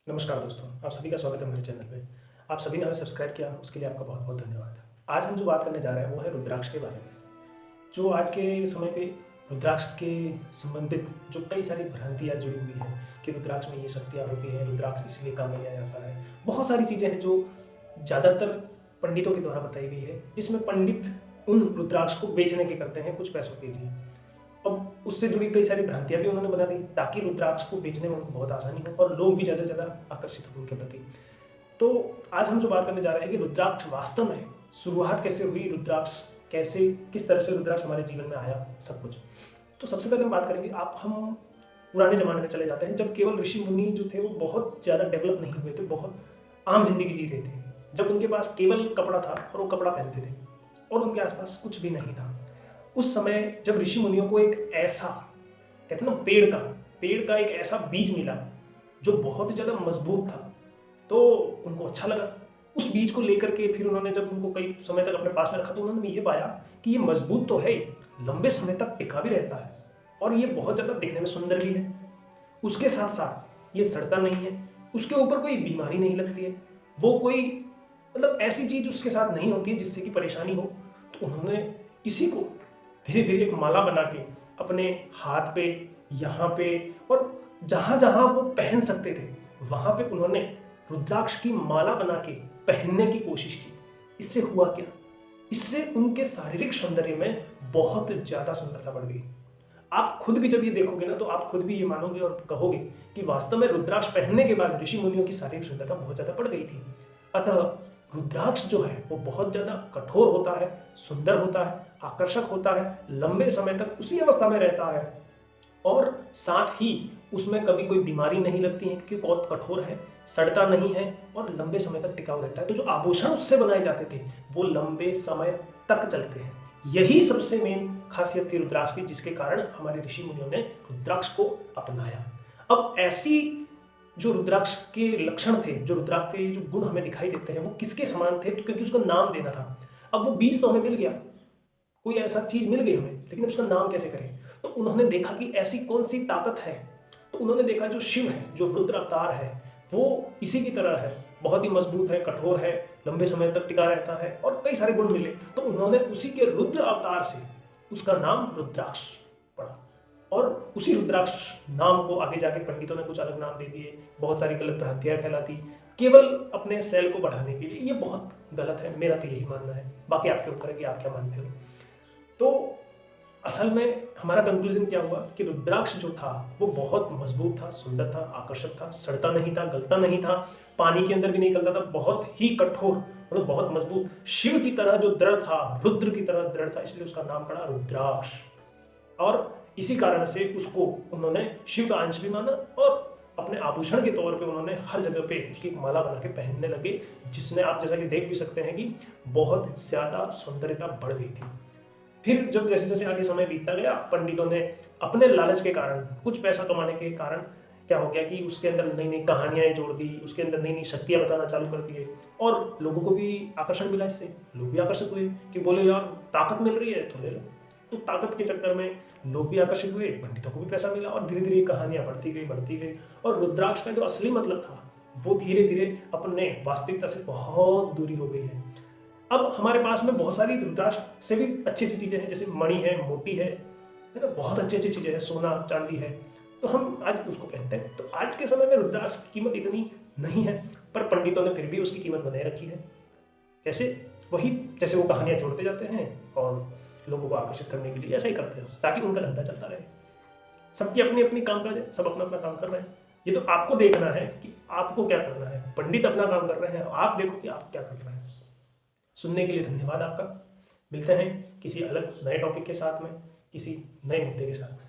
नमस्कार दोस्तों, आप सभी का स्वागत है मेरे चैनल पे। आप सभी ने हमें सब्सक्राइब किया, उसके लिए आपका बहुत-बहुत धन्यवाद। आज हम जो बात करने जा रहे हैं वो है रुद्राक्ष के बारे में। जो आज के समय पे रुद्राक्ष के संबंधित जो कई सारी भ्रांतियाँ जुड़ी हुई हैं कि रुद्राक्ष में ये शक्तियाँ होती हैं, रुद्राक्ष इसलिए काम में लिया जाता है। बहुत सारी चीज़ें हैं जो ज़्यादातर पंडितों के द्वारा बताई गई है, जिसमें पंडित उन रुद्राक्ष को बेचने के करते हैं कुछ पैसों के लिए। अब उससे जुड़ी कई सारी भ्रांतियाँ भी उन्होंने बना दी ताकि रुद्राक्ष को बेचने में उनको बहुत आसानी हो और लोग भी ज़्यादा से ज़्यादा आकर्षित हों उनके प्रति। तो आज हम जो बात करने जा रहे हैं कि रुद्राक्ष वास्तव में शुरुआत कैसे हुई, रुद्राक्ष कैसे किस तरह से रुद्राक्ष हमारे जीवन में आया, सब कुछ। तो सबसे पहले हम बात करेंगे हम पुराने ज़माने में चले जाते हैं जब केवल ऋषि मुनि जो थे वो बहुत ज़्यादा डेवलप नहीं हुए थे, बहुत आम जिंदगी जी रहे थे। जब उनके पास केवल कपड़ा था और वो कपड़ा पहनते थे और उनके आसपास कुछ भी नहीं था। उस समय जब ऋषि मुनियों को एक ऐसा कहते हैं ना पेड़ का एक ऐसा बीज मिला जो बहुत ही ज़्यादा मजबूत था, तो उनको अच्छा लगा। उस बीज को लेकर के फिर उन्होंने जब उनको कई समय तक अपने पास में रखा तो उन्होंने ये पाया कि ये मजबूत तो है ही, लंबे समय तक टिका भी रहता है और ये बहुत ज़्यादा दिखने में सुंदर भी है। उसके साथ साथ ये सड़ता नहीं है, उसके ऊपर कोई बीमारी नहीं लगती है, वो कोई मतलब ऐसी चीज़ उसके साथ नहीं होती है जिससे कि परेशानी हो। तो उन्होंने इसी को धीरे धीरे एक माला बना के अपने हाथ पे, यहाँ पे और जहाँ जहाँ वो पहन सकते थे वहाँ पे उन्होंने रुद्राक्ष की माला बना के पहनने की कोशिश की। इससे हुआ क्या? इससे उनके शारीरिक सौंदर्य में बहुत ज़्यादा सुंदरता बढ़ गई। आप खुद भी जब ये देखोगे ना तो आप खुद भी ये मानोगे और कहोगे कि वास्तव में रुद्राक्ष पहनने के बाद ऋषि मुनियों की शारीरिक सुंदरता बहुत ज़्यादा बढ़ गई थी। अतः रुद्राक्ष जो है वो बहुत ज़्यादा कठोर होता है, सुंदर होता है, आकर्षक होता है, लंबे समय तक उसी अवस्था में रहता है और साथ ही उसमें कभी कोई बीमारी नहीं लगती है क्योंकि बहुत कठोर है, सड़ता नहीं है और लंबे समय तक टिकाऊ रहता है। तो जो आभूषण उससे बनाए जाते थे वो लंबे समय तक चलते हैं। यही सबसे मेन खासियत थी रुद्राक्ष की, जिसके कारण हमारे ऋषि मुनियों ने रुद्राक्ष को अपनाया। अब ऐसी जो रुद्राक्ष के लक्षण थे, जो रुद्राक्ष के जो गुण हमें दिखाई देते हैं वो किसके समान थे, तो क्योंकि उसका नाम देना था। अब वो बीज तो हमें मिल गया, कोई ऐसा चीज मिल गई हमें, लेकिन उसका नाम कैसे करें? तो उन्होंने देखा कि ऐसी कौन सी ताकत है। तो उन्होंने देखा जो शिव है, जो रुद्र अवतार है, वो इसी की तरह है, बहुत ही मजबूत है, कठोर है, लंबे समय तक टिका रहता है और कई सारे गुण मिले। तो उन्होंने उसी के रुद्र अवतार से उसका नाम रुद्राक्ष पड़ा और उसी रुद्राक्ष नाम को आगे जाके पंडितों ने कुछ अलग नाम दे दिए, बहुत सारी गलत भ्रांतियां फैलाती केवल अपने सेल को बढ़ाने के लिए। ये बहुत गलत है, मेरा तो यही मानना है। बाकी आपके ऊपर है कि आप क्या मानते हो। तो असल में हमारा कंक्लूजन क्या हुआ कि रुद्राक्ष जो था वो बहुत मजबूत था, सुंदर था, आकर्षक था, सड़ता नहीं था, गलता नहीं था, पानी के अंदर भी नहीं गलता था, बहुत ही कठोर और बहुत मजबूत, शिव की तरह जो दृढ़ था, रुद्र की तरह दृढ़ था, इसलिए उसका नाम पड़ा रुद्राक्ष। और इसी कारण से उसको उन्होंने शिव का अंश भी माना और अपने आभूषण के तौर पे उन्होंने हर जगह पे उसकी एक माला बना के पहनने लगे, जिसने आप जैसा कि देख भी सकते हैं कि बहुत ज़्यादा सौंदर्यता बढ़ गई थी। फिर जब जैसे जैसे आगे समय बीतता गया, पंडितों ने अपने लालच के कारण, कुछ पैसा कमाने के कारण क्या हो गया कि उसके अंदर नई नई कहानियाँ जोड़ दी, उसके अंदर नई नई शक्तियाँ बताना चालू कर दिए और लोगों को भी आकर्षण मिला इससे। लोग भी आकर्षित हुए कि बोले यार ताकत मिल रही है तो ले लो। तो ताकत के चक्कर में लोग भी आकर्षित हुए, पंडितों को भी पैसा मिला और धीरे धीरे कहानियाँ बढ़ती गई और रुद्राक्ष का जो असली मतलब था वो धीरे धीरे अपने वास्तविकता से बहुत दूरी हो गई है। अब हमारे पास में बहुत सारी रुद्राक्ष से भी अच्छी अच्छी चीज़ें हैं, जैसे मणि है, मोती है ना, बहुत अच्छी अच्छी चीज़ें हैं, सोना चांदी है, तो हम आज उसको पहनते हैं। तो आज के समय में रुद्राक्ष की कीमत इतनी नहीं है, पर पंडितों ने फिर भी उसकी कीमत बनाए रखी है। कैसे? वही जैसे वो कहानियाँ जोड़ते जाते हैं और लोगों को आकर्षित करने के लिए ऐसा ही करते हैं ताकि उनका धंधा चलता रहे। सबकी अपनी अपनी काम काज है, सब अपना अपना काम कर रहे हैं। ये तो आपको देखना है कि आपको क्या करना है। पंडित अपना काम कर रहे हैं, आप देखो कि आप क्या कर रहे हैं। सुनने के लिए धन्यवाद आपका। मिलते हैं किसी अलग नए टॉपिक के साथ में, किसी नए मुद्दे के साथ में।